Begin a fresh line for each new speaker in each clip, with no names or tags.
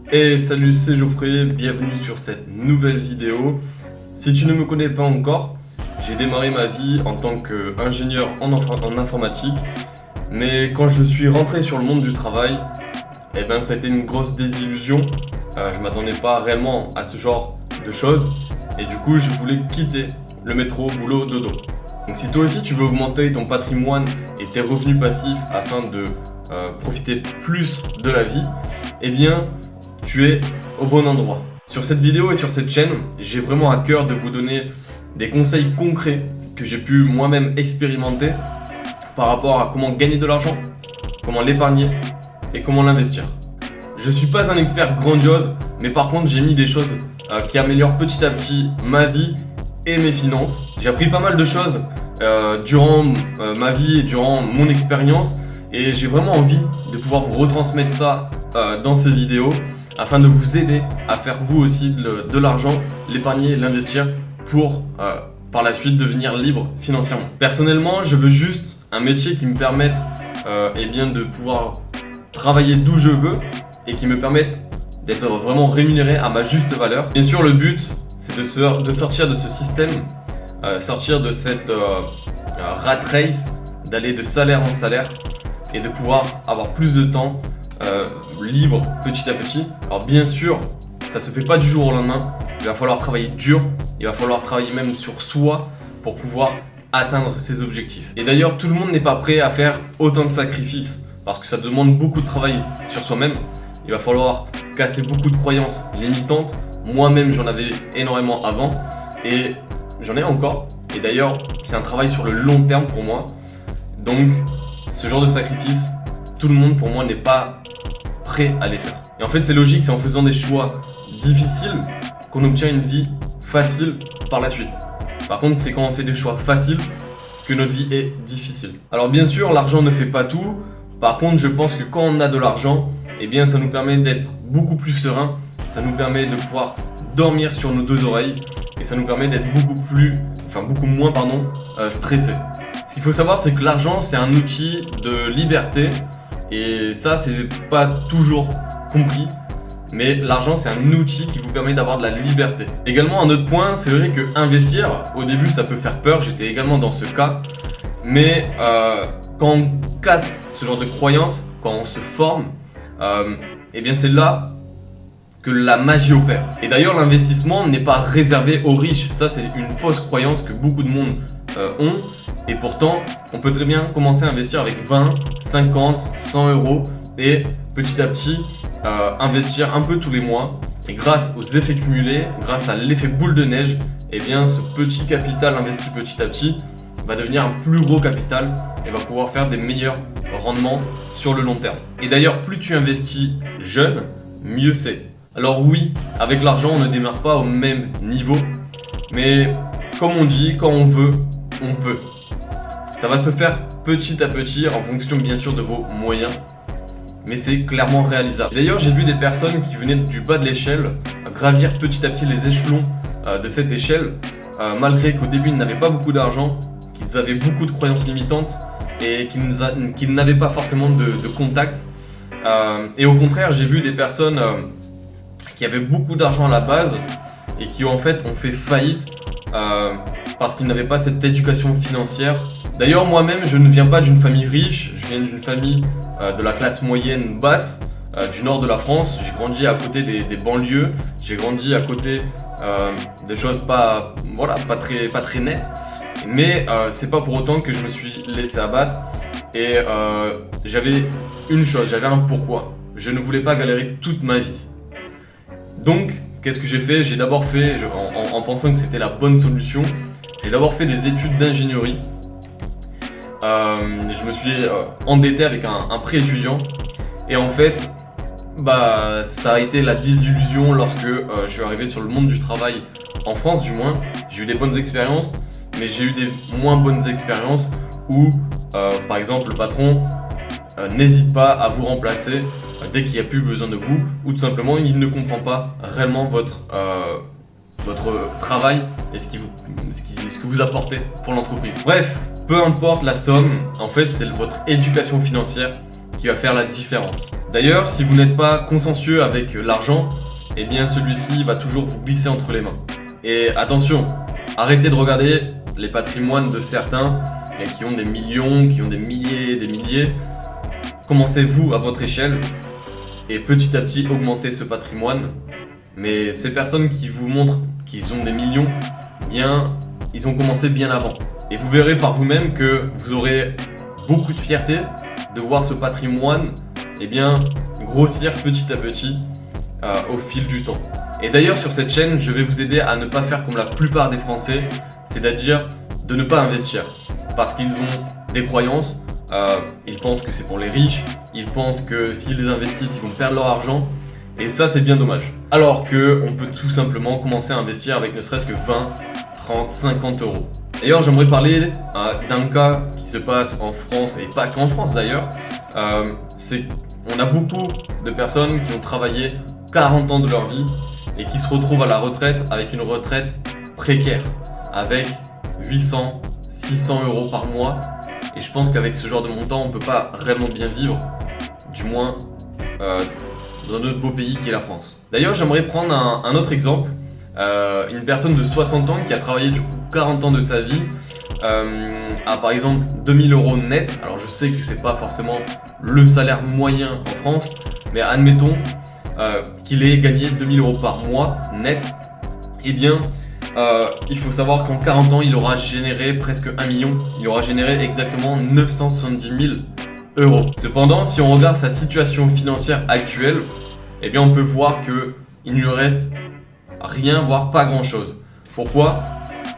Et salut, c'est Geoffrey, bienvenue sur cette nouvelle vidéo. Si tu ne me connais pas encore, j'ai démarré ma vie en tant qu'ingénieur en informatique. Mais quand je suis rentré sur le monde du travail, ça a été une grosse désillusion. Je m'attendais pas réellement à ce genre de choses. Et du coup, je voulais quitter le métro, boulot, dodo. Donc si toi aussi tu veux augmenter ton patrimoine et tes revenus passifs afin de profiter plus de la vie, tu es au bon endroit. Sur cette vidéo et sur cette chaîne, j'ai vraiment à cœur de vous donner des conseils concrets que j'ai pu moi-même expérimenter par rapport à comment gagner de l'argent, comment l'épargner et comment l'investir. Je suis pas un expert grandiose, mais par contre j'ai mis des choses qui améliorent petit à petit ma vie et mes finances. J'ai appris pas mal de choses durant ma vie et durant mon expérience, et j'ai vraiment envie de pouvoir vous retransmettre ça dans ces vidéos afin de vous aider à faire vous aussi de l'argent, l'épargner et l'investir pour par la suite devenir libre financièrement. Personnellement, je veux juste un métier qui me permette de pouvoir travailler d'où je veux et qui me permette d'être vraiment rémunéré à ma juste valeur. Bien sûr, le but, c'est de sortir de ce système, sortir de cette rat race, d'aller de salaire en salaire et de pouvoir avoir plus de temps libre petit à petit. Alors bien sûr, ça se fait pas du jour au lendemain. Il va falloir travailler dur, il va falloir travailler même sur soi pour pouvoir atteindre ses objectifs. Et d'ailleurs, tout le monde n'est pas prêt à faire autant de sacrifices parce que ça demande beaucoup de travail sur soi-même. Il va falloir casser beaucoup de croyances limitantes. Moi-même, j'en avais énormément avant et j'en ai encore. Et d'ailleurs, c'est un travail sur le long terme pour moi. Donc, ce genre de sacrifice, tout le monde pour moi n'est pas prêt à les faire. Et en fait, c'est logique, c'est en faisant des choix difficiles qu'on obtient une vie facile par la suite. Par contre, c'est quand on fait des choix faciles que notre vie est difficile. Alors bien sûr, l'argent ne fait pas tout. Par contre, je pense que quand on a de l'argent, ça nous permet d'être beaucoup plus serein. Ça nous permet de pouvoir dormir sur nos deux oreilles et ça nous permet d'être beaucoup moins stressé. Ce qu'il faut savoir, c'est que l'argent, c'est un outil de liberté et ça, c'est pas toujours compris. Mais l'argent, c'est un outil qui vous permet d'avoir de la liberté. Également, un autre point, c'est vrai que investir, au début, ça peut faire peur. J'étais également dans ce cas. Mais quand on casse ce genre de croyances, quand on se forme, c'est là que la magie opère. Et d'ailleurs, l'investissement n'est pas réservé aux riches. Ça, c'est une fausse croyance que beaucoup de monde ont. Et pourtant, on peut très bien commencer à investir avec 20, 50, 100 euros et petit à petit investir un peu tous les mois. Et grâce aux effets cumulés, grâce à l'effet boule de neige, ce petit capital investi petit à petit va devenir un plus gros capital et va pouvoir faire des meilleurs rendements sur le long terme. Et d'ailleurs, plus tu investis jeune, mieux c'est. Alors oui, avec l'argent, on ne démarre pas au même niveau, mais comme on dit, quand on veut, on peut. Ça va se faire petit à petit en fonction bien sûr de vos moyens, mais c'est clairement réalisable. D'ailleurs, j'ai vu des personnes qui venaient du bas de l'échelle gravir petit à petit les échelons de cette échelle, malgré qu'au début ils n'avaient pas beaucoup d'argent, qu'ils avaient beaucoup de croyances limitantes et qu'ils n'avaient pas forcément de contact. Et au contraire, j'ai vu des personnes qui avaient beaucoup d'argent à la base et qui ont fait faillite parce qu'ils n'avaient pas cette éducation financière. D'ailleurs, moi-même, je ne viens pas d'une famille riche, je viens d'une famille de la classe moyenne basse du nord de la France. J'ai grandi à côté des banlieues, j'ai grandi à côté des choses pas très nettes. Mais c'est pas pour autant que je me suis laissé abattre et j'avais une chose, j'avais un pourquoi. Je ne voulais pas galérer toute ma vie. Donc, qu'est-ce que j'ai fait? J'ai d'abord fait, en pensant que c'était la bonne solution, j'ai d'abord fait des études d'ingénierie. Je me suis endetté avec un prêt étudiant et en fait, ça a été la désillusion lorsque je suis arrivé sur le monde du travail en France du moins. J'ai eu des bonnes expériences, mais j'ai eu des moins bonnes expériences où, par exemple, le patron n'hésite pas à vous remplacer dès qu'il n'y a plus besoin de vous, ou tout simplement il ne comprend pas réellement votre travail et ce que vous apportez pour l'entreprise. Bref, peu importe la somme, en fait c'est votre éducation financière qui va faire la différence. D'ailleurs, si vous n'êtes pas consciencieux avec l'argent, eh bien celui-ci va toujours vous glisser entre les mains. Et attention, arrêtez de regarder les patrimoines de certains qui ont des millions, qui ont des milliers et des milliers. Commencez-vous à votre échelle et petit à petit augmentez ce patrimoine. Mais ces personnes qui vous montrent qu'ils ont des millions, eh bien, ils ont commencé bien avant. Et vous verrez par vous-même que vous aurez beaucoup de fierté de voir ce patrimoine eh bien, grossir petit à petit au fil du temps. Et d'ailleurs sur cette chaîne, je vais vous aider à ne pas faire comme la plupart des Français, c'est-à-dire de ne pas investir. Parce qu'ils ont des croyances, ils pensent que c'est pour les riches, ils pensent que s'ils investissent, ils vont perdre leur argent. Et ça, c'est bien dommage. Alors qu'on peut tout simplement commencer à investir avec ne serait-ce que 20, 30, 50 euros. D'ailleurs, j'aimerais parler d'un cas qui se passe en France, et pas qu'en France d'ailleurs. C'est qu'on a beaucoup de personnes qui ont travaillé 40 ans de leur vie et qui se retrouvent à la retraite avec une retraite précaire, avec 800, 600 euros par mois. Et je pense qu'avec ce genre de montant, on ne peut pas réellement bien vivre, du moins dans notre beau pays qui est la France. D'ailleurs, j'aimerais prendre un autre exemple. Une personne de 60 ans qui a travaillé du coup 40 ans de sa vie à par exemple 2000 euros net. Alors je sais que c'est pas forcément le salaire moyen en France, mais admettons qu'il ait gagné 2000 euros par mois net. Eh bien, il faut savoir qu'en 40 ans, il aura généré presque 1 million. Il aura généré exactement 970 000 euros. Cependant, si on regarde sa situation financière actuelle, eh bien on peut voir qu'il ne lui reste rien, voire pas grand chose. Pourquoi ?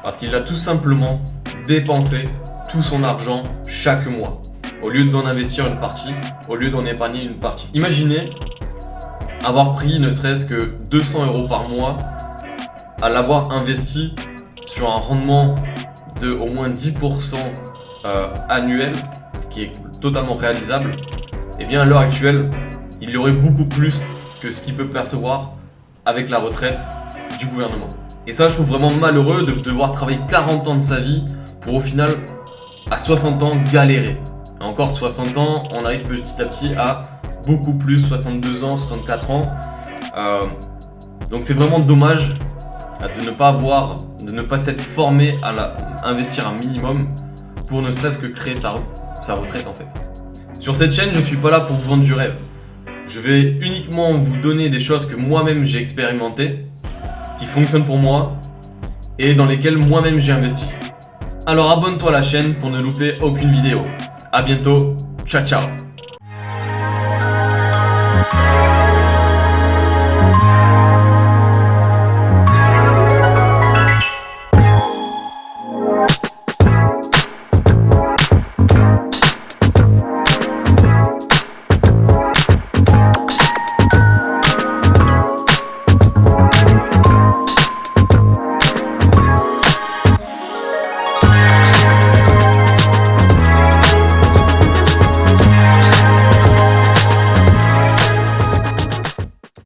Parce qu'il a tout simplement dépensé tout son argent chaque mois. Au lieu d'en investir une partie, au lieu d'en épargner une partie. Imaginez avoir pris ne serait-ce que 200 euros par mois, à l'avoir investi sur un rendement de au moins 10% annuel, ce qui est totalement réalisable. Et bien à l'heure actuelle, il y aurait beaucoup plus que ce qu'il peut percevoir avec la retraite du gouvernement. Et ça, je trouve vraiment malheureux de devoir travailler 40 ans de sa vie pour au final, à 60 ans, galérer. Et encore 60 ans, on arrive petit à petit à beaucoup plus, 62 ans, 64 ans. Donc c'est vraiment dommage de ne pas s'être formé à investir un minimum pour ne serait-ce que créer sa retraite en fait. Sur cette chaîne, je ne suis pas là pour vous vendre du rêve. Je vais uniquement vous donner des choses que moi-même j'ai expérimentées, qui fonctionnent pour moi et dans lesquelles moi-même j'ai investi. Alors abonne-toi à la chaîne pour ne louper aucune vidéo. A bientôt, ciao ciao.